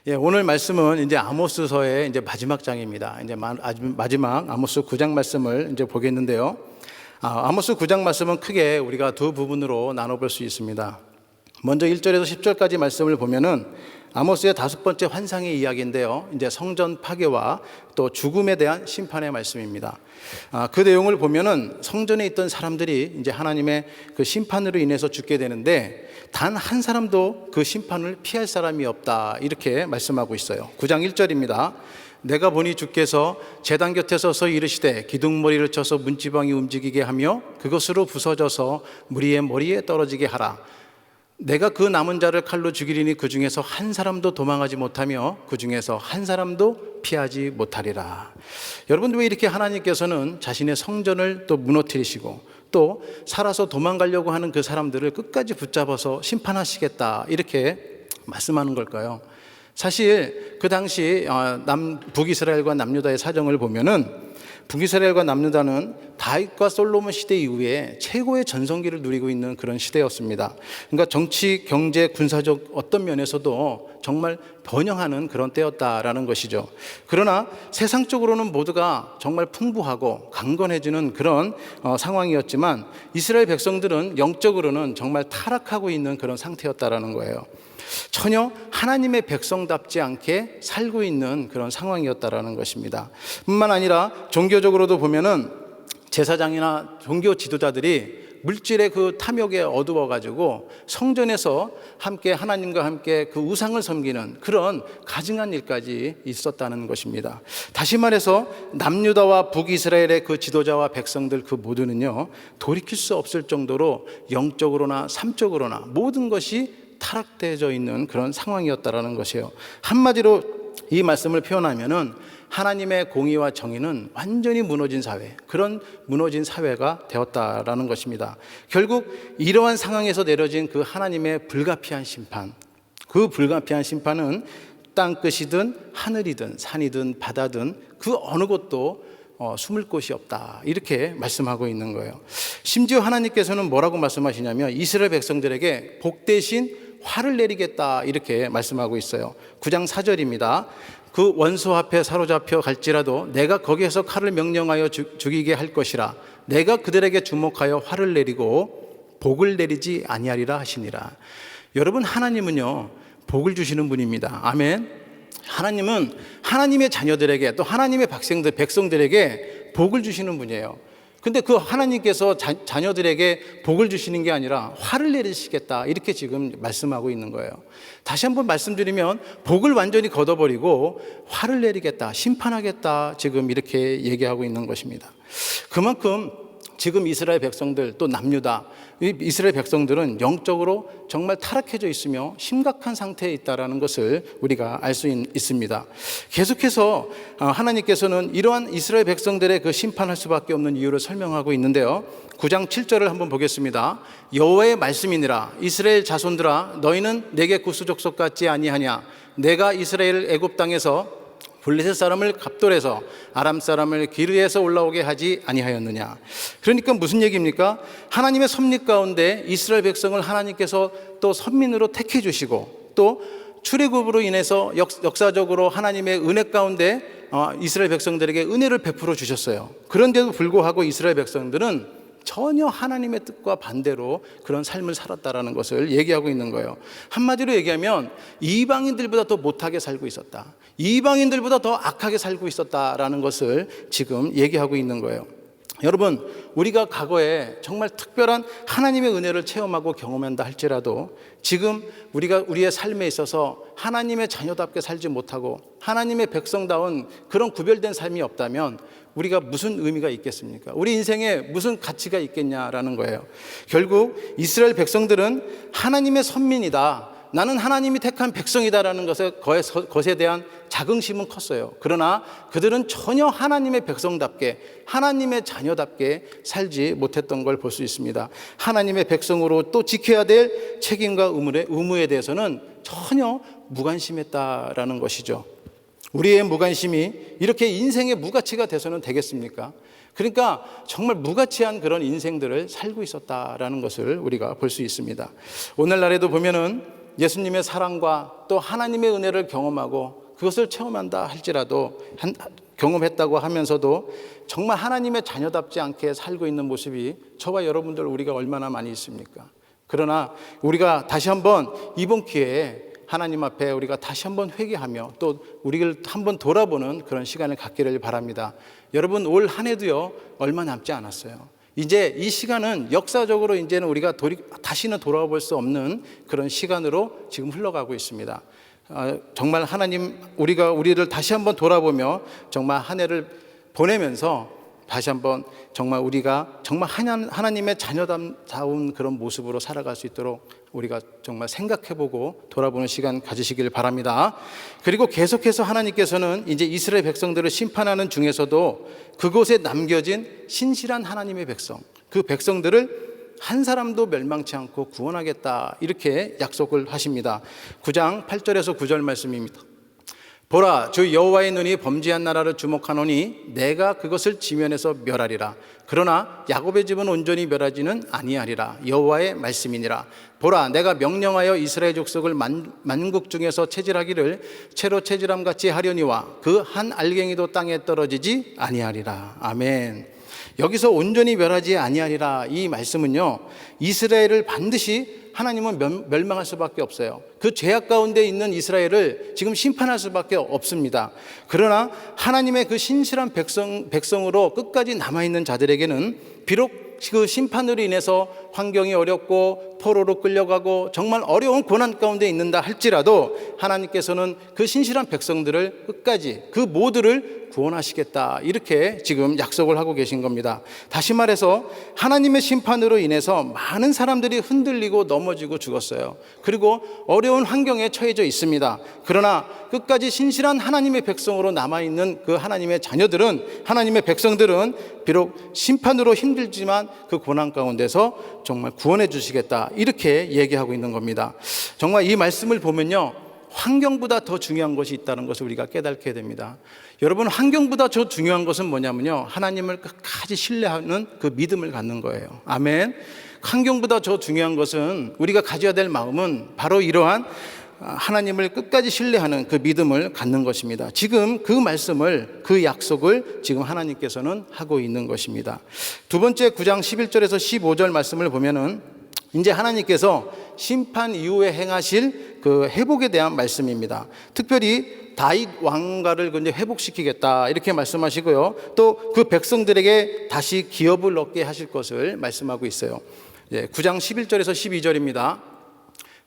예, 오늘 말씀은 이제 아모스서의 이제 마지막 장입니다. 이제 마지막 아모스 9장 말씀을 이제 보겠는데요. 아모스 9장 말씀은 크게 우리가 두 부분으로 나눠볼 수 있습니다. 먼저 1절에서 10절까지 말씀을 보면은 아모스의 다섯 번째 환상의 이야기인데요. 이제 성전 파괴와 또 죽음에 대한 심판의 말씀입니다. 그 내용을 보면은 성전에 있던 사람들이 이제 하나님의 그 심판으로 인해서 죽게 되는데 단 한 사람도 그 심판을 피할 사람이 없다. 이렇게 말씀하고 있어요. 9장 1절입니다. 내가 보니 주께서 제단 곁에 서서 이르시되 기둥머리를 쳐서 문지방이 움직이게 하며 그것으로 부서져서 무리의 머리에 떨어지게 하라. 내가 그 남은 자를 칼로 죽이리니 그 중에서 한 사람도 도망하지 못하며 그 중에서 한 사람도 피하지 못하리라. 여러분, 왜 이렇게 하나님께서는 자신의 성전을 또 무너뜨리시고 또 살아서 도망가려고 하는 그 사람들을 끝까지 붙잡아서 심판하시겠다 이렇게 말씀하는 걸까요? 사실 그 당시 북이스라엘과 남유다의 사정을 보면은 북이스라엘과 남유다는 다윗과 솔로몬 시대 이후에 최고의 전성기를 누리고 있는 그런 시대였습니다. 그러니까 정치, 경제, 군사적 어떤 면에서도 정말 번영하는 그런 때였다라는 것이죠. 그러나 세상적으로는 모두가 정말 풍부하고 강건해지는 그런 상황이었지만 이스라엘 백성들은 영적으로는 정말 타락하고 있는 그런 상태였다라는 거예요. 전혀 하나님의 백성답지 않게 살고 있는 그런 상황이었다라는 것입니다. 뿐만 아니라 종교적으로도 보면은 제사장이나 종교 지도자들이 물질의 그 탐욕에 어두워가지고 성전에서 함께 하나님과 함께 그 우상을 섬기는 그런 가증한 일까지 있었다는 것입니다. 다시 말해서 남유다와 북이스라엘의 그 지도자와 백성들 그 모두는요, 돌이킬 수 없을 정도로 영적으로나 삶적으로나 모든 것이 타락되어져 있는 그런 상황이었다라는 것이에요. 한마디로 이 말씀을 표현하면은 하나님의 공의와 정의는 완전히 무너진 사회, 그런 무너진 사회가 되었다라는 것입니다. 결국 이러한 상황에서 내려진 그 하나님의 불가피한 심판, 그 불가피한 심판은 땅끝이든 하늘이든 산이든 바다든 그 어느 곳도 숨을 곳이 없다 이렇게 말씀하고 있는 거예요. 심지어 하나님께서는 뭐라고 말씀하시냐면 이스라엘 백성들에게 복 대신 화를 내리겠다 이렇게 말씀하고 있어요. 9장 4절입니다. 그 원수 앞에 사로잡혀 갈지라도 내가 거기에서 칼을 명령하여 죽이게 할 것이라. 내가 그들에게 주목하여 화를 내리고 복을 내리지 아니하리라 하시니라. 여러분, 하나님은요 복을 주시는 분입니다. 아멘. 하나님은 하나님의 자녀들에게 또 하나님의 백성들에게 복을 주시는 분이에요. 근데 그 하나님께서 자녀들에게 복을 주시는 게 아니라 화를 내리시겠다 이렇게 지금 말씀하고 있는 거예요. 다시 한번 말씀드리면 복을 완전히 걷어버리고 화를 내리겠다, 심판하겠다 지금 이렇게 얘기하고 있는 것입니다. 그만큼 지금 이스라엘 백성들 또 남유다 이스라엘 백성들은 영적으로 정말 타락해져 있으며 심각한 상태에 있다는 것을 우리가 알 수 있습니다. 계속해서 하나님께서는 이러한 이스라엘 백성들의 그 심판할 수밖에 없는 이유를 설명하고 있는데요. 9장 7절을 한번 보겠습니다. 여호와의 말씀이니라. 이스라엘 자손들아, 너희는 내게 구수족속 같지 아니하냐. 내가 이스라엘 애굽 땅에서 블레셋 사람을 갑돌에서 아람 사람을 기르에서 올라오게 하지 아니하였느냐. 그러니까 무슨 얘기입니까? 하나님의 섭리 가운데 이스라엘 백성을 하나님께서 또 선민으로 택해 주시고 또 출애굽으로 인해서 역사적으로 하나님의 은혜 가운데 이스라엘 백성들에게 은혜를 베풀어 주셨어요. 그런데도 불구하고 이스라엘 백성들은 전혀 하나님의 뜻과 반대로 그런 삶을 살았다라는 것을 얘기하고 있는 거예요. 한마디로 얘기하면 이방인들보다 더 못하게 살고 있었다, 이방인들보다 더 악하게 살고 있었다라는 것을 지금 얘기하고 있는 거예요. 여러분, 우리가 과거에 정말 특별한 하나님의 은혜를 체험하고 경험한다 할지라도 지금 우리가 우리의 삶에 있어서 하나님의 자녀답게 살지 못하고 하나님의 백성다운 그런 구별된 삶이 없다면 우리가 무슨 의미가 있겠습니까? 우리 인생에 무슨 가치가 있겠냐라는 거예요. 결국 이스라엘 백성들은 하나님의 선민이다, 나는 하나님이 택한 백성이다라는 것에 대한 자긍심은 컸어요. 그러나 그들은 전혀 하나님의 백성답게 하나님의 자녀답게 살지 못했던 걸 볼 수 있습니다. 하나님의 백성으로 또 지켜야 될 책임과 의무에 대해서는 전혀 무관심했다라는 것이죠. 우리의 무관심이 이렇게 인생의 무가치가 돼서는 되겠습니까? 그러니까 정말 무가치한 그런 인생들을 살고 있었다라는 것을 우리가 볼 수 있습니다. 오늘날에도 보면은 예수님의 사랑과 또 하나님의 은혜를 경험하고 그것을 체험한다 할지라도 경험했다고 하면서도 정말 하나님의 자녀답지 않게 살고 있는 모습이 저와 여러분들 우리가 얼마나 많이 있습니까? 그러나 우리가 다시 한번 이번 기회에 하나님 앞에 우리가 다시 한번 회개하며 또 우리를 한번 돌아보는 그런 시간을 갖기를 바랍니다. 여러분, 올 한 해도요 얼마 남지 않았어요. 이제 이 시간은 역사적으로 이제는 우리가 다시는 돌아와 볼 수 없는 그런 시간으로 지금 흘러가고 있습니다. 정말 하나님, 우리를 다시 한번 돌아보며 정말 한 해를 보내면서 다시 한번 정말 우리가 정말 하나님의 자녀다운 그런 모습으로 살아갈 수 있도록 우리가 정말 생각해보고 돌아보는 시간 가지시길 바랍니다. 그리고 계속해서 하나님께서는 이제 이스라엘 백성들을 심판하는 중에서도 그곳에 남겨진 신실한 하나님의 백성, 그 백성들을 한 사람도 멸망치 않고 구원하겠다, 이렇게 약속을 하십니다. 9장 8절에서 9절 말씀입니다. 보라, 주 여호와의 눈이 범죄한 나라를 주목하노니 내가 그것을 지면에서 멸하리라. 그러나 야곱의 집은 온전히 멸하지는 아니하리라. 여호와의 말씀이니라. 보라, 내가 명령하여 이스라엘 족속을 만국 중에서 체질하기를 채로 체질함 같이 하려니와 그 한 알갱이도 땅에 떨어지지 아니하리라. 아멘. 여기서 온전히 멸하지 아니하리라, 이 말씀은요, 이스라엘을 반드시 하나님은 멸망할 수밖에 없어요. 그 죄악 가운데 있는 이스라엘을 지금 심판할 수밖에 없습니다. 그러나 하나님의 그 신실한 백성으로 끝까지 남아있는 자들에게는 비록 그 심판으로 인해서 환경이 어렵고 포로로 끌려가고 정말 어려운 고난 가운데 있는다 할지라도 하나님께서는 그 신실한 백성들을 끝까지 그 모두를 구원하시겠다, 이렇게 지금 약속을 하고 계신 겁니다. 다시 말해서 하나님의 심판으로 인해서 많은 사람들이 흔들리고 넘어지고 죽었어요. 그리고 어려운 환경에 처해져 있습니다. 그러나 끝까지 신실한 하나님의 백성으로 남아있는 그 하나님의 자녀들은, 하나님의 백성들은 비록 심판으로 힘들지만 그 고난 가운데서 정말 구원해 주시겠다, 이렇게 얘기하고 있는 겁니다. 정말 이 말씀을 보면요, 환경보다 더 중요한 것이 있다는 것을 우리가 깨닫게 됩니다. 여러분, 환경보다 더 중요한 것은 뭐냐면요, 하나님을 끝까지 신뢰하는 그 믿음을 갖는 거예요. 아멘. 환경보다 더 중요한 것은, 우리가 가져야 될 마음은 바로 이러한 하나님을 끝까지 신뢰하는 그 믿음을 갖는 것입니다. 지금 그 말씀을, 그 약속을 지금 하나님께서는 하고 있는 것입니다. 두 번째 9장 11절에서 15절 말씀을 보면은 이제 하나님께서 심판 이후에 행하실 그 회복에 대한 말씀입니다. 특별히 다윗 왕가를 이제 회복시키겠다, 이렇게 말씀하시고요. 또 그 백성들에게 다시 기업을 얻게 하실 것을 말씀하고 있어요. 9장 11절에서 12절입니다.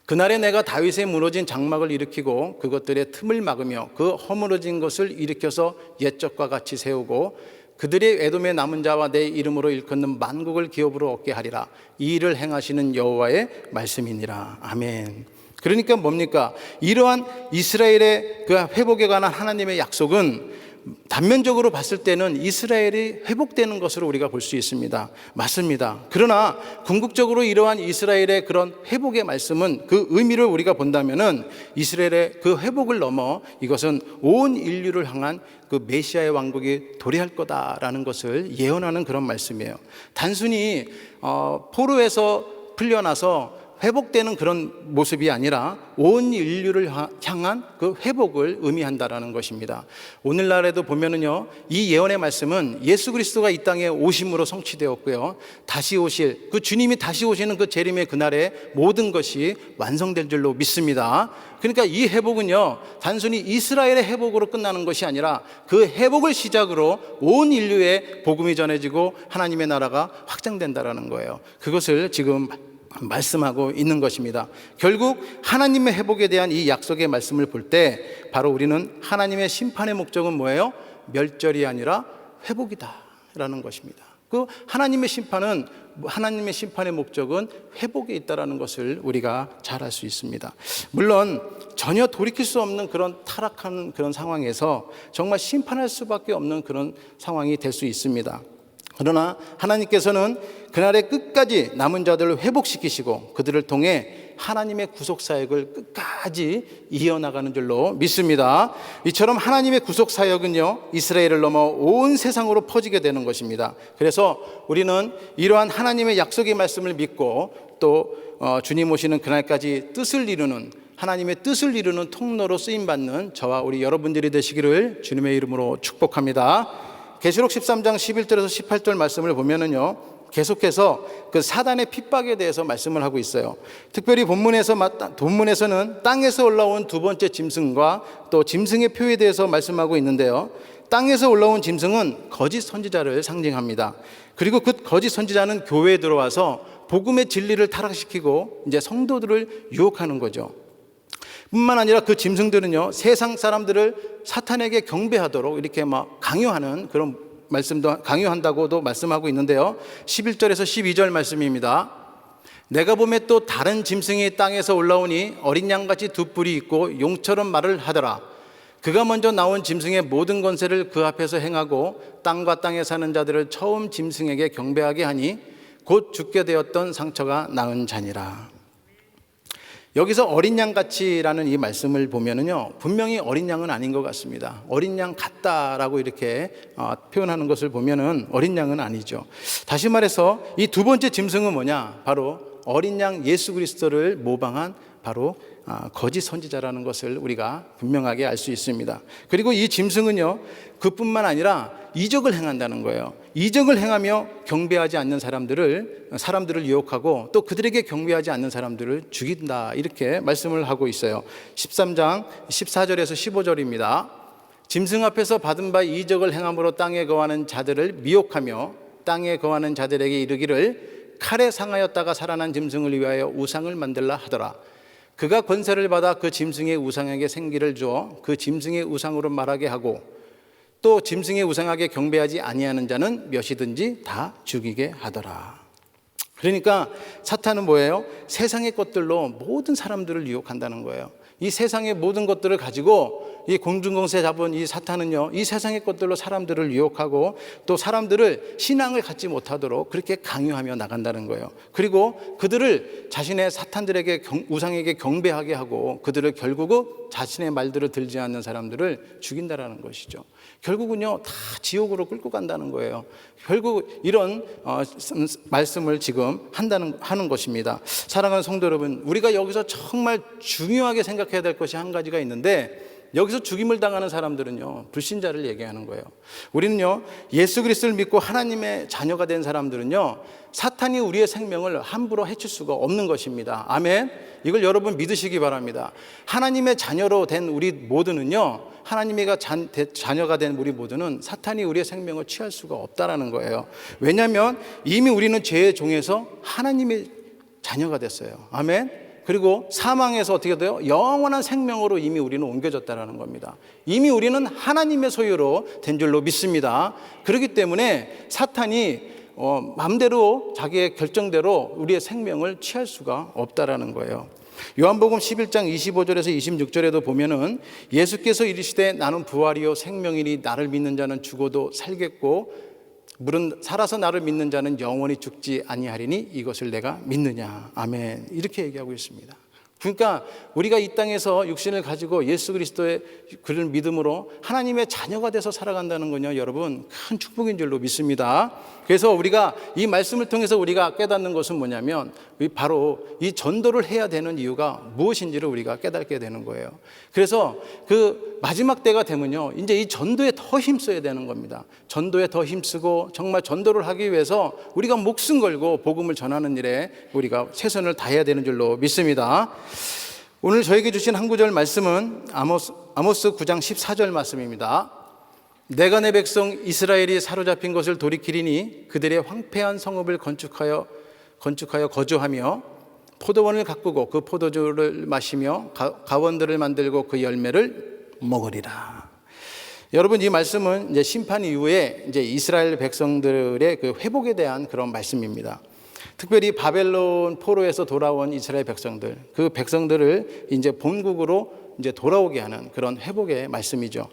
그날에 내가 다윗의 무너진 장막을 일으키고 그것들의 틈을 막으며 그 허물어진 것을 일으켜서 옛적과 같이 세우고 그들의 에돔의 남은 자와 내 이름으로 일컫는 만국을 기업으로 얻게 하리라. 이 일을 행하시는 여호와의 말씀이니라. 아멘. 그러니까 뭡니까? 이러한 이스라엘의 그 회복에 관한 하나님의 약속은 단면적으로 봤을 때는 이스라엘이 회복되는 것으로 우리가 볼 수 있습니다. 맞습니다. 그러나 궁극적으로 이러한 이스라엘의 그런 회복의 말씀은, 그 의미를 우리가 본다면은 이스라엘의 그 회복을 넘어 이것은 온 인류를 향한 그 메시아의 왕국이 도래할 거다라는 것을 예언하는 그런 말씀이에요. 단순히 포로에서 풀려나서 회복되는 그런 모습이 아니라 온 인류를 향한 그 회복을 의미한다라는 것입니다. 오늘날에도 보면은요, 이 예언의 말씀은 예수 그리스도가 이 땅에 오심으로 성취되었고요, 다시 오실 그 주님이 다시 오시는 그 재림의 그날에 모든 것이 완성될 줄로 믿습니다. 그러니까 이 회복은요, 단순히 이스라엘의 회복으로 끝나는 것이 아니라 그 회복을 시작으로 온 인류에 복음이 전해지고 하나님의 나라가 확장된다라는 거예요. 그것을 지금 말씀하고 있는 것입니다. 결국 하나님의 회복에 대한 이 약속의 말씀을 볼 때 바로 우리는 하나님의 심판의 목적은 뭐예요? 멸절이 아니라 회복이다라는 것입니다. 그 하나님의 심판의 목적은 회복에 있다라는 것을 우리가 잘 알 수 있습니다. 물론 전혀 돌이킬 수 없는 그런 타락한 그런 상황에서 정말 심판할 수밖에 없는 그런 상황이 될 수 있습니다. 그러나 하나님께서는 그날의 끝까지 남은 자들을 회복시키시고 그들을 통해 하나님의 구속사역을 끝까지 이어나가는 줄로 믿습니다. 이처럼 하나님의 구속사역은요, 이스라엘을 넘어 온 세상으로 퍼지게 되는 것입니다. 그래서 우리는 이러한 하나님의 약속의 말씀을 믿고 또 주님 오시는 그날까지 뜻을 이루는, 하나님의 뜻을 이루는 통로로 쓰임받는 저와 우리 여러분들이 되시기를 주님의 이름으로 축복합니다. 계시록 13장 11절에서 18절 말씀을 보면은요, 계속해서 그 사단의 핍박에 대해서 말씀을 하고 있어요. 특별히 본문에서는 땅에서 올라온 두 번째 짐승과 또 짐승의 표에 대해서 말씀하고 있는데요, 땅에서 올라온 짐승은 거짓 선지자를 상징합니다. 그리고 그 거짓 선지자는 교회에 들어와서 복음의 진리를 타락시키고 이제 성도들을 유혹하는 거죠. 뿐만 아니라 그 짐승들은요, 세상 사람들을 사탄에게 경배하도록 이렇게 막 강요하는 그런 말씀도, 강요한다고도 말씀하고 있는데요, 11절에서 12절 말씀입니다. 내가 보매 또 다른 짐승이 땅에서 올라오니 어린 양같이 두 뿔이 있고 용처럼 말을 하더라. 그가 먼저 나온 짐승의 모든 권세를 그 앞에서 행하고 땅과 땅에 사는 자들을 처음 짐승에게 경배하게 하니 곧 죽게 되었던 상처가 나은 자니라. 여기서 어린 양같이라는 이 말씀을 보면은요, 분명히 어린 양은 아닌 것 같습니다. 어린 양 같다라고 이렇게 표현하는 것을 보면은 어린 양은 아니죠. 다시 말해서 이 두 번째 짐승은 뭐냐? 바로 어린 양 예수 그리스도를 모방한 바로 거짓 선지자라는 것을 우리가 분명하게 알 수 있습니다. 그리고 이 짐승은요, 그뿐만 아니라 이적을 행한다는 거예요. 이적을 행하며 경배하지 않는 사람들을 유혹하고 또 그들에게 경배하지 않는 사람들을 죽인다, 이렇게 말씀을 하고 있어요. 13장 14절에서 15절입니다. 짐승 앞에서 받은 바 이적을 행함으로 땅에 거하는 자들을 미혹하며 땅에 거하는 자들에게 이르기를 칼에 상하였다가 살아난 짐승을 위하여 우상을 만들라 하더라. 그가 권세를 받아 그 짐승의 우상에게 생기를 주어 그 짐승의 우상으로 말하게 하고 또 짐승의 우상에게 경배하지 아니하는 자는 몇이든지 다 죽이게 하더라. 그러니까 사탄은 뭐예요? 세상의 것들로 모든 사람들을 유혹한다는 거예요. 이 세상의 모든 것들을 가지고 이 공중공세 잡은 이 사탄은요, 이 세상의 것들로 사람들을 유혹하고 또 사람들을 신앙을 갖지 못하도록 그렇게 강요하며 나간다는 거예요. 그리고 그들을 자신의 사탄들에게 우상에게 경배하게 하고 그들을 결국은 자신의 말들을 들지 않는 사람들을 죽인다라는 것이죠. 결국은요, 다 지옥으로 끌고 간다는 거예요. 결국 이런 말씀을 지금 하는 것입니다. 사랑하는 성도 여러분, 우리가 여기서 정말 중요하게 생각해야 될 것이 한 가지가 있는데, 여기서 죽임을 당하는 사람들은요, 불신자를 얘기하는 거예요. 우리는요, 예수 그리스도를 믿고 하나님의 자녀가 된 사람들은요, 사탄이 우리의 생명을 함부로 해칠 수가 없는 것입니다. 아멘. 이걸 여러분 믿으시기 바랍니다. 하나님의 자녀로 된 우리 모두는요, 하나님의 자녀가 된 우리 모두는 사탄이 우리의 생명을 취할 수가 없다라는 거예요. 왜냐하면 이미 우리는 죄의 종에서 하나님의 자녀가 됐어요. 아멘. 그리고 사망에서 어떻게 돼요? 영원한 생명으로 이미 우리는 옮겨졌다는 겁니다. 이미 우리는 하나님의 소유로 된 줄로 믿습니다. 그렇기 때문에 사탄이 마음대로 자기의 결정대로 우리의 생명을 취할 수가 없다라는 거예요. 요한복음 11장 25절에서 26절에도 보면은 예수께서 이르시되 나는 부활이요 생명이니 나를 믿는 자는 죽어도 살겠고 물은 살아서 나를 믿는 자는 영원히 죽지 아니하리니 이것을 내가 믿느냐. 아멘. 이렇게 얘기하고 있습니다. 그러니까 우리가 이 땅에서 육신을 가지고 예수 그리스도의 그를 믿음으로 하나님의 자녀가 돼서 살아간다는 건요, 여러분 큰 축복인 줄로 믿습니다. 그래서 우리가 이 말씀을 통해서 우리가 깨닫는 것은 뭐냐면 바로 이 전도를 해야 되는 이유가 무엇인지를 우리가 깨닫게 되는 거예요. 그래서 그 마지막 때가 되면요, 이제 이 전도에 더 힘써야 되는 겁니다. 전도에 더 힘쓰고 정말 전도를 하기 위해서 우리가 목숨 걸고 복음을 전하는 일에 우리가 최선을 다해야 되는 줄로 믿습니다. 오늘 저에게 주신 한 구절 말씀은 아모스 9장 14절 말씀입니다. 내가 내 백성 이스라엘이 사로잡힌 것을 돌이키리니 그들의 황폐한 성읍을 건축하여 거주하며 포도원을 가꾸고 그 포도주를 마시며 가원들을 만들고 그 열매를 먹으리라. 여러분, 이 말씀은 이제 심판 이후에 이제 이스라엘 백성들의 그 회복에 대한 그런 말씀입니다. 특별히 바벨론 포로에서 돌아온 이스라엘 백성들, 그 백성들을 이제 본국으로 이제 돌아오게 하는 그런 회복의 말씀이죠.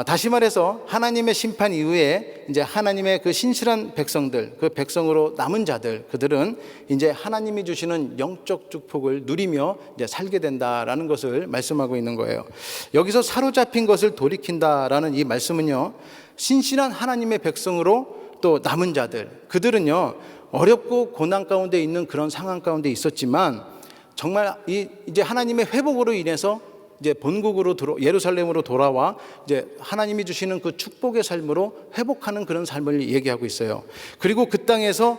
다시 말해서 하나님의 심판 이후에 이제 하나님의 그 신실한 백성들, 그 백성으로 남은 자들, 그들은 이제 하나님이 주시는 영적 축복을 누리며 이제 살게 된다라는 것을 말씀하고 있는 거예요. 여기서 사로잡힌 것을 돌이킨다라는 이 말씀은요, 신실한 하나님의 백성으로 또 남은 자들, 그들은요 어렵고 고난 가운데 있는 그런 상황 가운데 있었지만 정말 이제 하나님의 회복으로 인해서 이제 본국으로 예루살렘으로 돌아와 이제 하나님이 주시는 그 축복의 삶으로 회복하는 그런 삶을 얘기하고 있어요. 그리고 그 땅에서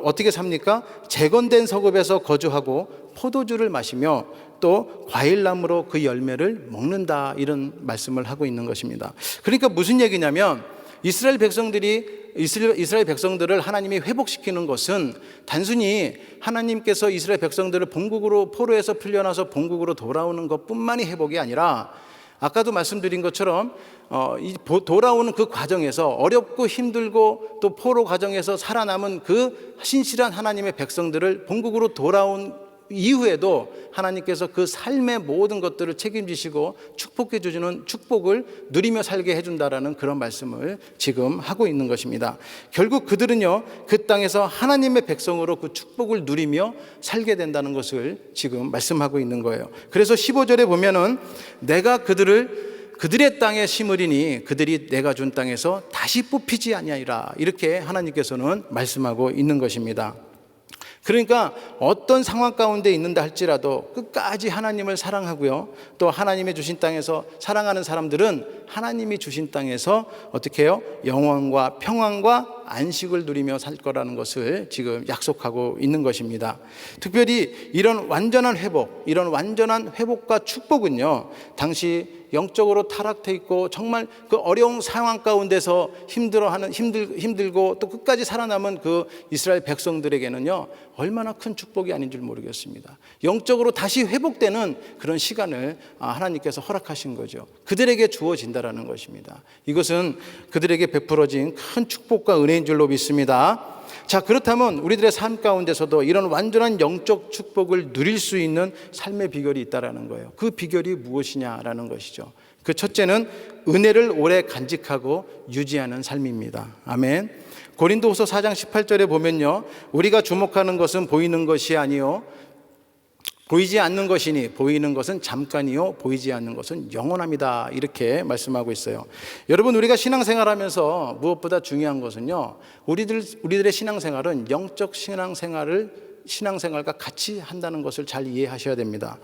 어떻게 삽니까? 재건된 서급에서 거주하고 포도주를 마시며 또 과일나무로 그 열매를 먹는다, 이런 말씀을 하고 있는 것입니다. 그러니까 무슨 얘기냐면 이스라엘 백성들을 하나님이 회복시키는 것은 단순히 하나님께서 이스라엘 백성들을 본국으로 포로에서 풀려나서 본국으로 돌아오는 것뿐만이 회복이 아니라 아까도 말씀드린 것처럼 돌아오는 그 과정에서 어렵고 힘들고 또 포로 과정에서 살아남은 그 신실한 하나님의 백성들을 본국으로 돌아온 이후에도 하나님께서 그 삶의 모든 것들을 책임지시고 축복해 주시는, 축복을 누리며 살게 해준다라는 그런 말씀을 지금 하고 있는 것입니다. 결국 그들은요, 그 땅에서 하나님의 백성으로 그 축복을 누리며 살게 된다는 것을 지금 말씀하고 있는 거예요. 그래서 15절에 보면은 내가 그들의 땅에 심으리니 그들이 내가 준 땅에서 다시 뽑히지 아니하리라, 이렇게 하나님께서는 말씀하고 있는 것입니다. 그러니까 어떤 상황 가운데 있는다 할지라도 끝까지 하나님을 사랑하고요, 또 하나님의 주신 땅에서 사랑하는 사람들은 하나님이 주신 땅에서 어떻게 해요? 영원과 평안과 안식을 누리며 살 거라는 것을 지금 약속하고 있는 것입니다. 특별히 이런 완전한 회복과 축복은요, 당시 영적으로 타락돼 있고 정말 그 어려운 상황 가운데서 힘들고 또 끝까지 살아남은 그 이스라엘 백성들에게는요, 얼마나 큰 축복이 아닌 줄 모르겠습니다. 영적으로 다시 회복되는 그런 시간을 하나님께서 허락하신 거죠. 그들에게 주어진다라는 것입니다. 이것은 그들에게 베풀어진 큰 축복과 은혜인 줄로 믿습니다. 자, 그렇다면 우리들의 삶 가운데서도 이런 완전한 영적 축복을 누릴 수 있는 삶의 비결이 있다라는 거예요. 그 비결이 무엇이냐라는 것이죠. 그 첫째는 은혜를 오래 간직하고 유지하는 삶입니다. 아멘. 고린도후서 4장 18절에 보면요, 우리가 주목하는 것은 보이는 것이 아니요 보이지 않는 것이니 보이는 것은 잠깐이요 보이지 않는 것은 영원합니다, 이렇게 말씀하고 있어요. 여러분, 우리가 신앙생활하면서 무엇보다 중요한 것은요, 우리들의 신앙생활은 영적 신앙생활과 같이 한다는 것을 잘 이해하셔야 됩니다.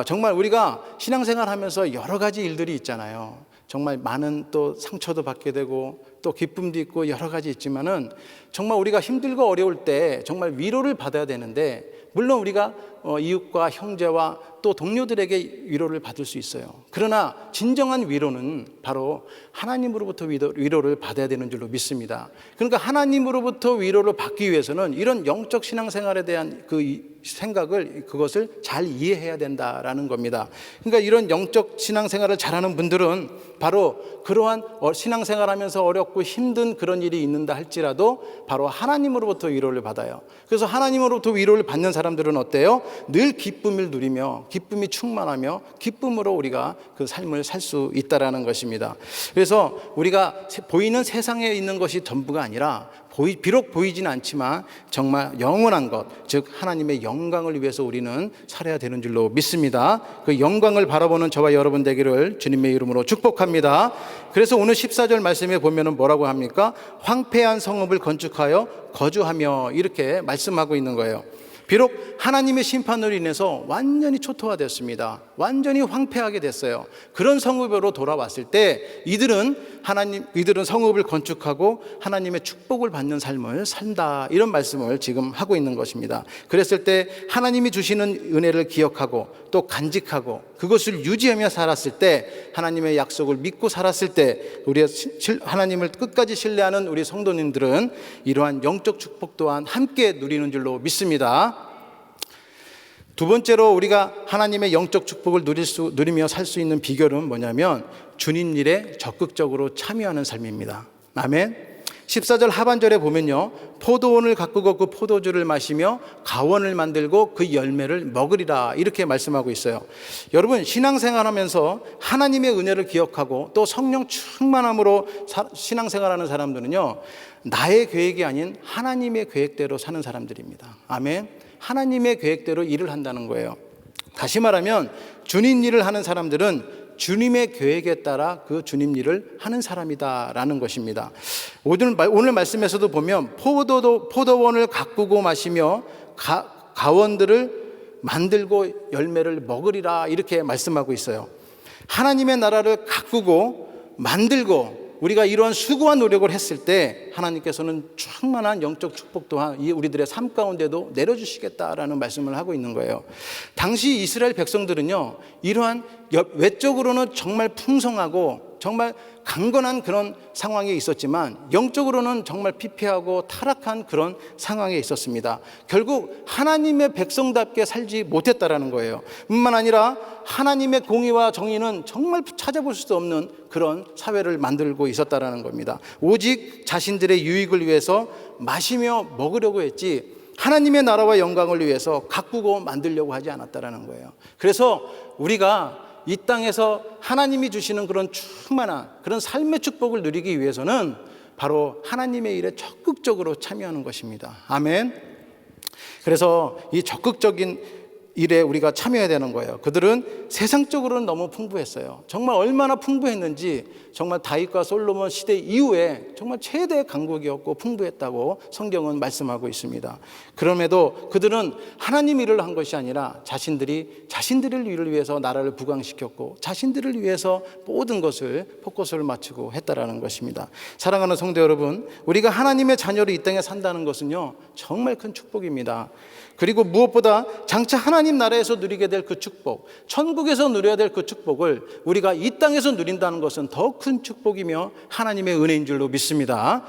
정말 우리가 신앙생활하면서 여러 가지 일들이 있잖아요. 정말 많은 또 상처도 받게 되고 또 기쁨도 있고 여러 가지 있지만은 정말 우리가 힘들고 어려울 때 정말 위로를 받아야 되는데, 물론 우리가 이웃과 형제와 또 동료들에게 위로를 받을 수 있어요. 그러나 진정한 위로는 바로 하나님으로부터 위로를 받아야 되는 줄로 믿습니다. 그러니까 하나님으로부터 위로를 받기 위해서는 이런 영적 신앙생활에 대한 그것을 잘 이해해야 된다라는 겁니다. 그러니까 이런 영적 신앙생활을 잘하는 분들은 바로 그러한 신앙생활하면서 어렵고 힘든 그런 일이 있는다 할지라도 바로 하나님으로부터 위로를 받아요. 그래서 하나님으로부터 위로를 받는 사람들은 어때요? 늘 기쁨을 누리며 기쁨이 충만하며 기쁨으로 우리가 그 삶을 살 수 있다라는 것입니다. 그래서 우리가 보이는 세상에 있는 것이 전부가 아니라 비록 보이지는 않지만 정말 영원한 것, 즉 하나님의 영광을 위해서 우리는 살아야 되는 줄로 믿습니다. 그 영광을 바라보는 저와 여러분 되기를 주님의 이름으로 축복합니다. 그래서 오늘 14절 말씀에 보면은 뭐라고 합니까? 황폐한 성읍을 건축하여 거주하며, 이렇게 말씀하고 있는 거예요. 비록 하나님의 심판으로 인해서 완전히 초토화됐습니다. 완전히 황폐하게 됐어요. 그런 성읍으로 돌아왔을 때 이들은 성읍을 건축하고 하나님의 축복을 받는 삶을 산다, 이런 말씀을 지금 하고 있는 것입니다. 그랬을 때 하나님이 주시는 은혜를 기억하고 또 간직하고 그것을 유지하며 살았을 때, 하나님의 약속을 믿고 살았을 때, 우리 하나님을 끝까지 신뢰하는 우리 성도님들은 이러한 영적 축복 또한 함께 누리는 줄로 믿습니다. 두 번째로 우리가 하나님의 영적 축복을 누리며 살 수 있는 비결은 뭐냐면 주님 일에 적극적으로 참여하는 삶입니다. 아멘. 14절 하반절에 보면요, 포도원을 가꾸고 그 포도주를 마시며 가원을 만들고 그 열매를 먹으리라, 이렇게 말씀하고 있어요. 여러분, 신앙생활하면서 하나님의 은혜를 기억하고 또 성령 충만함으로 신앙생활하는 사람들은요, 나의 계획이 아닌 하나님의 계획대로 사는 사람들입니다. 아멘. 하나님의 계획대로 일을 한다는 거예요. 다시 말하면 주님 일을 하는 사람들은 주님의 계획에 따라 그 주님 일을 하는 사람이다라는 것입니다. 오늘 말씀에서도 보면 포도원을 가꾸고 마시며 가원들을 만들고 열매를 먹으리라 이렇게 말씀하고 있어요. 하나님의 나라를 가꾸고 만들고 우리가 이러한 수고한 노력을 했을 때 하나님께서는 충만한 영적 축복 또한 우리들의 삶 가운데도 내려주시겠다라는 말씀을 하고 있는 거예요. 당시 이스라엘 백성들은요, 이러한 외적으로는 정말 풍성하고 정말 강건한 그런 상황에 있었지만 영적으로는 정말 피폐하고 타락한 그런 상황에 있었습니다. 결국 하나님의 백성답게 살지 못했다라는 거예요. 뿐만 아니라 하나님의 공의와 정의는 정말 찾아볼 수 없는 그런 사회를 만들고 있었다라는 겁니다. 오직 자신들의 유익을 위해서 마시며 먹으려고 했지 하나님의 나라와 영광을 위해서 가꾸고 만들려고 하지 않았다라는 거예요. 그래서 우리가 이 땅에서 하나님이 주시는 그런 충만한 그런 삶의 축복을 누리기 위해서는 바로 하나님의 일에 적극적으로 참여하는 것입니다. 아멘. 그래서 이 적극적인 일에 우리가 참여해야 되는 거예요. 그들은 세상적으로는 너무 풍부했어요. 정말 얼마나 풍부했는지 정말 다윗과 솔로몬 시대 이후에 정말 최대 강국이었고 풍부했다고 성경은 말씀하고 있습니다. 그럼에도 그들은 하나님 일을 한 것이 아니라 자신들을 일을 위해서 나라를 부강시켰고 자신들을 위해서 모든 것을 포커스를 맞추고 했다라는 것입니다. 사랑하는 성도 여러분, 우리가 하나님의 자녀로 이 땅에 산다는 것은요 정말 큰 축복입니다. 그리고 무엇보다 장차 하나님 나라에서 누리게 될 그 축복, 천국에서 누려야 될 그 축복을 우리가 이 땅에서 누린다는 것은 더 큰 축복이며 하나님의 은혜인 줄로 믿습니다.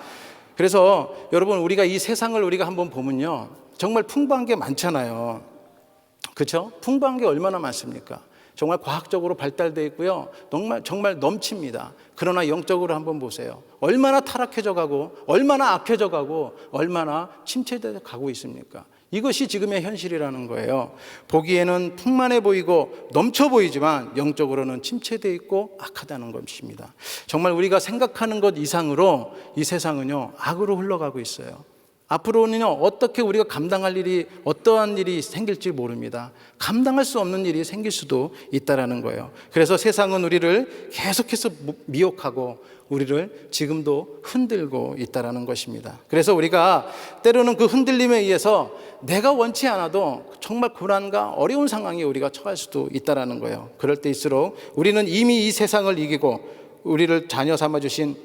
그래서 여러분, 우리가 이 세상을 우리가 한번 보면요 정말 풍부한 게 많잖아요. 그렇죠? 풍부한 게 얼마나 많습니까? 정말 과학적으로 발달되어 있고요 정말 넘칩니다. 그러나 영적으로 한번 보세요. 얼마나 타락해져 가고 얼마나 악해져 가고 얼마나 침체되어 가고 있습니까? 이것이 지금의 현실이라는 거예요. 보기에는 풍만해 보이고 넘쳐 보이지만 영적으로는 침체되어 있고 악하다는 것입니다. 정말 우리가 생각하는 것 이상으로 이 세상은요 악으로 흘러가고 있어요. 앞으로는요 어떻게 우리가 감당할 일이 어떠한 일이 생길지 모릅니다. 감당할 수 없는 일이 생길 수도 있다라는 거예요. 그래서 세상은 우리를 계속해서 미혹하고 우리를 지금도 흔들고 있다라는 것입니다. 그래서 우리가 때로는 그 흔들림에 의해서 내가 원치 않아도 정말 고난과 어려운 상황에 우리가 처할 수도 있다라는 거예요. 그럴 때일수록 우리는 이미 이 세상을 이기고 우리를 자녀 삼아주신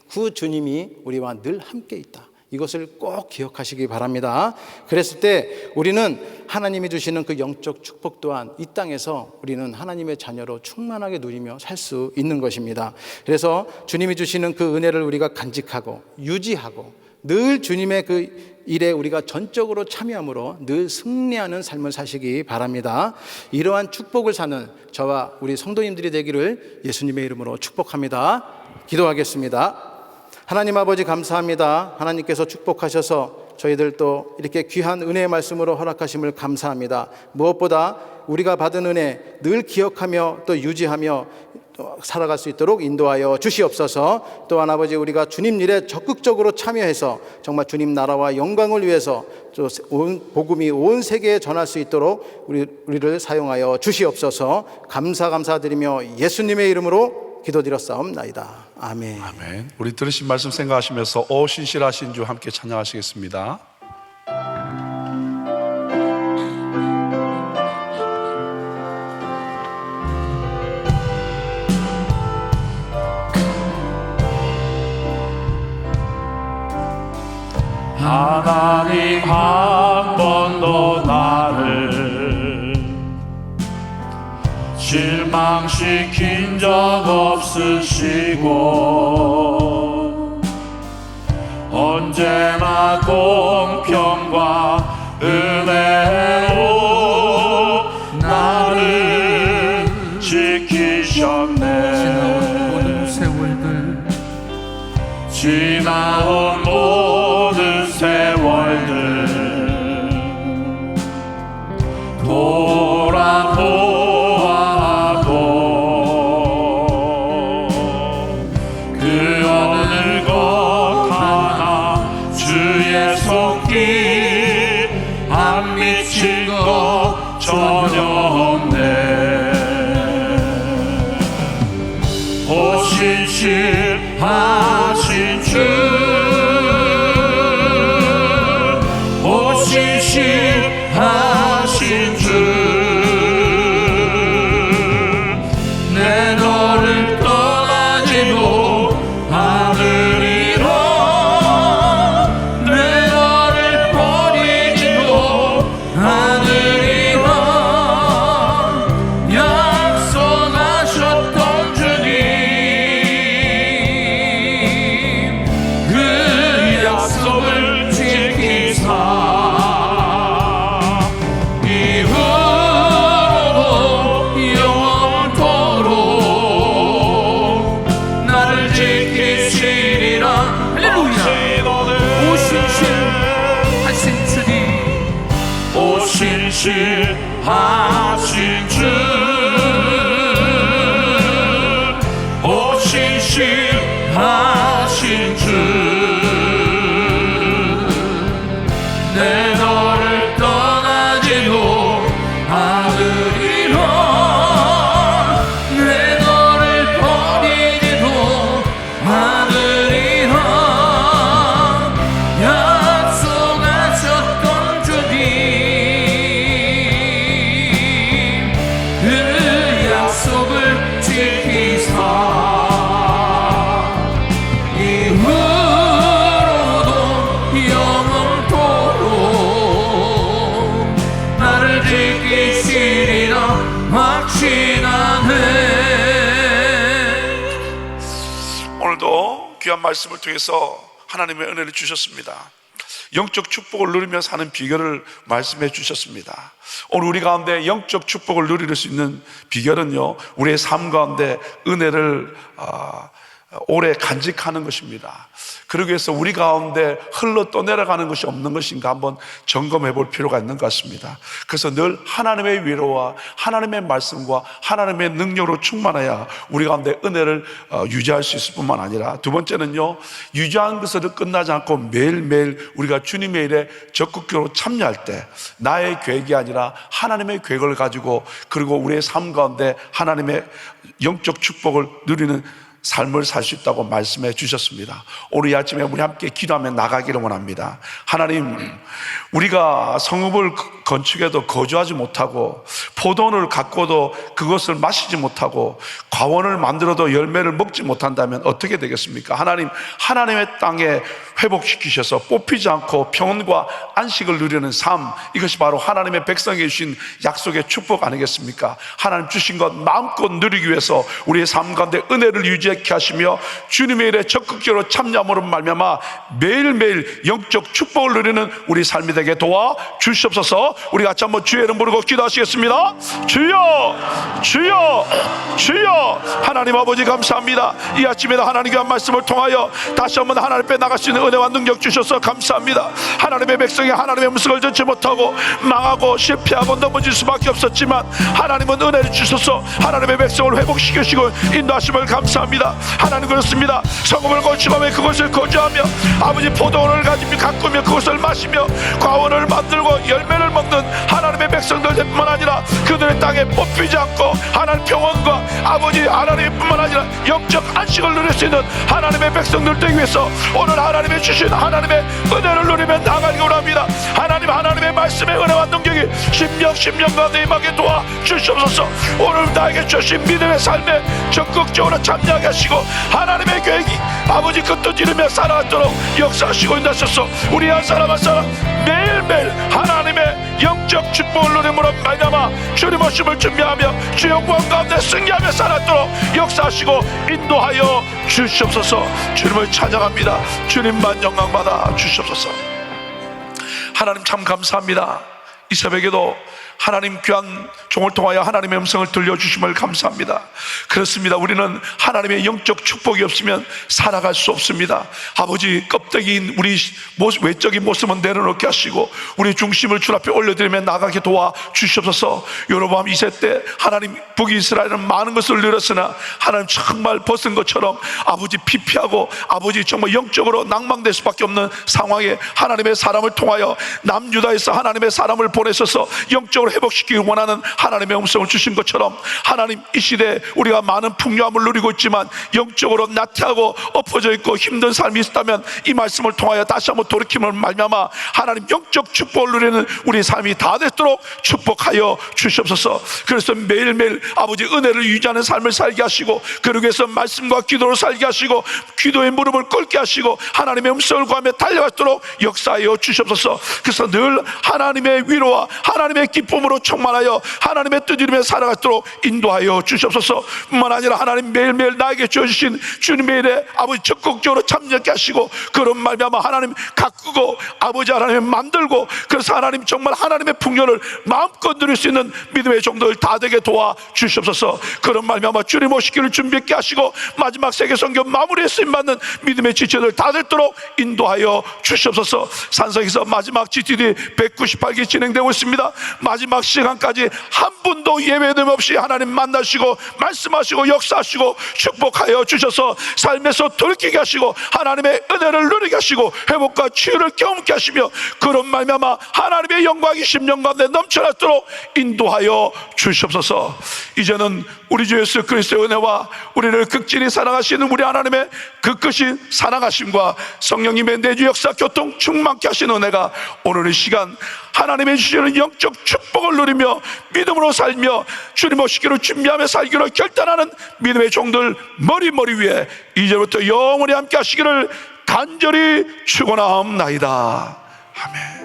그 주님이 우리와 늘 함께 있다. 이것을 꼭 기억하시기 바랍니다. 그랬을 때 우리는 하나님이 주시는 그 영적 축복 또한 이 땅에서 우리는 하나님의 자녀로 충만하게 누리며 살 수 있는 것입니다. 그래서 주님이 주시는 그 은혜를 우리가 간직하고 유지하고 늘 주님의 그 일에 우리가 전적으로 참여함으로 늘 승리하는 삶을 사시기 바랍니다. 이러한 축복을 사는 저와 우리 성도님들이 되기를 예수님의 이름으로 축복합니다. 기도하겠습니다. 하나님 아버지 감사합니다. 하나님께서 축복하셔서 저희들 또 이렇게 귀한 은혜의 말씀으로 허락하심을 감사합니다. 무엇보다 우리가 받은 은혜 늘 기억하며 또 유지하며 또 살아갈 수 있도록 인도하여 주시옵소서. 또한 아버지 우리가 주님 일에 적극적으로 참여해서 정말 주님 나라와 영광을 위해서 복음이 온 세계에 전할 수 있도록 우리를 사용하여 주시옵소서. 감사드리며 예수님의 이름으로 기도드렸사옵나이다. 아멘. 아멘. 우리 들으신 말씀 생각하시면서 오 신실하신 주 함께 찬양하시겠습니다. 하나님 한 번도 나를 실망시킨 적 없으시고 언제나 공평과 은혜로 나를 지키셨네. 지나온 모든 세월들 돌아보아도 그 어느 것 하나 주의 손길 안 미친 것 전혀 없네. 오 신실하신 주 신실하신 주, 오 신실하신 주, 내 너를 떠나지도 않으리라, 내 너를 버리지도 않으리라. 약속하셨던 주님, 그 약속을 지키사 이후로도 영원토록 나를 지키시리라 확신하네. 오늘도 귀한 말씀을 통해서 하나님의 은혜를 주셨습니다. 영적 축복을 누리며 사는 비결을 말씀해 주셨습니다. 오늘 우리 가운데 영적 축복을 누릴 수 있는 비결은요, 우리의 삶 가운데 은혜를 오래 간직하는 것입니다. 그러기 위해서 우리 가운데 흘러 떠내려가는 것이 없는 것인가 한번 점검해 볼 필요가 있는 것 같습니다. 그래서 늘 하나님의 위로와 하나님의 말씀과 하나님의 능력으로 충만해야 우리 가운데 은혜를 유지할 수 있을 뿐만 아니라, 두 번째는요, 유지하는 것으로 끝나지 않고 매일매일 우리가 주님의 일에 적극적으로 참여할 때 나의 계획이 아니라 하나님의 계획을 가지고, 그리고 우리의 삶 가운데 하나님의 영적 축복을 누리는 삶을 살 수 있다고 말씀해 주셨습니다. 오늘 이 아침에 우리 함께 기도하며 나가기를 원합니다. 하나님, 우리가 성읍을 건축해도 거주하지 못하고, 포도원을 가꿔도 그것을 마시지 못하고, 과원을 만들어도 열매를 먹지 못한다면 어떻게 되겠습니까? 하나님, 하나님의 땅에 회복시키셔서 뽑히지 않고 평온과 안식을 누리는 삶, 이것이 바로 하나님의 백성에게 주신 약속의 축복 아니겠습니까? 하나님 주신 것 마음껏 누리기 위해서 우리의 삶 가운데 은혜를 유지케 하시며 주님의 일에 적극적으로 참여함으로 말미암아 매일매일 영적 축복을 누리는 우리 삶이 되게 도와 주시옵소서. 우리 같이 한번 주의 이름 부르고 기도하시겠습니다. 주여, 주여, 주여. 하나님 아버지 감사합니다. 이 아침에도 하나님의 한 말씀을 통하여 다시 한번 하나님 앞에 나갈 수 있는 은혜와 능력 주셔서 감사합니다. 하나님의 백성이 하나님의 음성을 듣지 못하고 망하고 실패하고 넘어질 수밖에 없었지만, 하나님은 은혜를 주셔서 하나님의 백성을 회복시키시고 인도하심을 감사합니다. 하나님, 그렇습니다. 성읍을 건축하며 그것을 거주하며 아버지 포도원을 가꾸며 그것을 마시며 과원을 만들고 열매를 먹는 하나님의 백성들 뿐만 아니라, 그들의 땅에 뽑히지 않고 하나님 평온과 아버지 하나님뿐만 아니라 영적 안식을 누릴 수 있는 하나님의 백성들 되기 위해서 오늘 하나님이 주신 하나님의 은혜를 누리며 나가기 원합니다. 하나님, 하나님의 말씀의 은혜와 능력이 심령과 내 임하게 도와 주시옵소서. 오늘 나에게 주신 믿음의 삶에 적극적으로 참여하게 하시고, 하나님의 계획이 아버지 끝도 이루며 살아가도록 역사하시고 인도하셔서 우리 한 사람 한 사람 매일매일 하나님의 영적 축복을 누림으로 말미암아 주님 오심을 준비하며 주 영광 가운데 승리하며 살아도록 역사하시고 인도하여 주시옵소서. 주님을 찬양합니다. 주님만 영광받아 주시옵소서. 하나님 참 감사합니다. 이 새벽에도 하나님 귀한 종을 통하여 하나님의 음성을 들려주심을 감사합니다. 그렇습니다. 우리는 하나님의 영적 축복이 없으면 살아갈 수 없습니다. 아버지, 껍데기인 우리 외적인 모습은 내려놓게 하시고 우리 중심을 주 앞에 올려드리며 나가게 도와 주시옵소서. 여로보암 2세 때 하나님 북이스라엘은 많은 것을 누렸으나 하나님 정말 벗은 것처럼 아버지 피폐하고 아버지 정말 영적으로 낭망될 수밖에 없는 상황에 하나님의 사람을 통하여 남유다에서 하나님의 사람을 보내셔서 영적으로 회복시키기 원하는 하나님의 음성을 주신 것처럼, 하나님 이 시대에 우리가 많은 풍요함을 누리고 있지만 영적으로 나태하고 엎어져 있고 힘든 삶이 있다면 이 말씀을 통하여 다시 한번 돌이킴을 말미암아 하나님 영적 축복을 누리는 우리 삶이 다 되도록 축복하여 주시옵소서. 그래서 매일매일 아버지 은혜를 유지하는 삶을 살게 하시고, 그러기 위해서 말씀과 기도로 살게 하시고 기도의 무릎을 꿇게 하시고 하나님의 음성을 구하며 달려가도록 역사하여 주시옵소서. 그래서 늘 하나님의 위로와 하나님의 기쁨으로 충만하여 하나님의 뜻 이루며 살아가도록 인도하여 주시옵소서. 뿐만 아니라 하나님 매일매일 나에게 주어주신 주님의 일에 아버지 적극적으로 참여하게 하시고, 그런 말미암아 하나님 가꾸고 아버지 하나님 만들고, 그래서 하나님 정말 하나님의 풍요를 마음껏 누릴 수 있는 믿음의 종들 다 되게 도와 주시옵소서. 그런 말미암아 주님 오시기를 준비하게 하시고 마지막 세계 선교 마무리에 쓰임받는 믿음의 지체들 다 되도록 인도하여 주시옵소서. 산성에서 마지막 GTD 198기 진행되고 있습니다. 마지막 마지막 시간까지 한 분도 예외됨 없이 하나님 만나시고 말씀하시고 역사하시고 축복하여 주셔서 삶에서 돌이키게 하시고 하나님의 은혜를 누리게 하시고 회복과 치유를 경험케 하시며 그런 말미암아 하나님의 영광이 심령 가운데 넘쳐나도록 인도하여 주시옵소서. 이제는 우리 주 예수 그리스도의 은혜와 우리를 극진히 사랑하시는 우리 하나님의 그 크신 사랑하심과 성령님의 내주 역사 교통 충만케 하시는 은혜가 오늘 이 시간 하나님의 주시는 영적 축복을 누리며 믿음으로 살며 주님 오시기를 준비하며 살기로 결단하는 믿음의 종들 머리 위에 이제부터 영원히 함께 하시기를 간절히 축원하옵나이다. 아멘.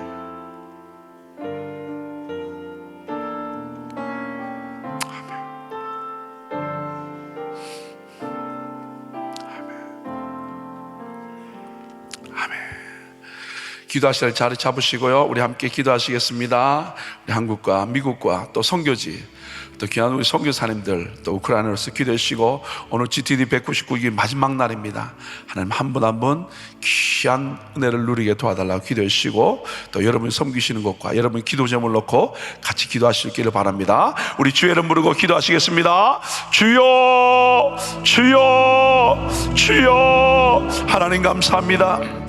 기도하실 자리 잡으시고요. 우리 함께 기도하시겠습니다. 우리 한국과 미국과 또 선교지, 또 귀한 우리 선교사님들, 또 우크라이나로서 기도해 주시고 오늘 GTD 199기 마지막 날입니다. 하나님 한 분 한 분 귀한 은혜를 누리게 도와달라고 기도해 주시고 또 여러분이 섬기시는 것과 여러분이 기도 제목을 놓고 같이 기도하시기를 바랍니다. 우리 주의 이름 부르고 기도하시겠습니다. 주여 주여 주여. 하나님 감사합니다.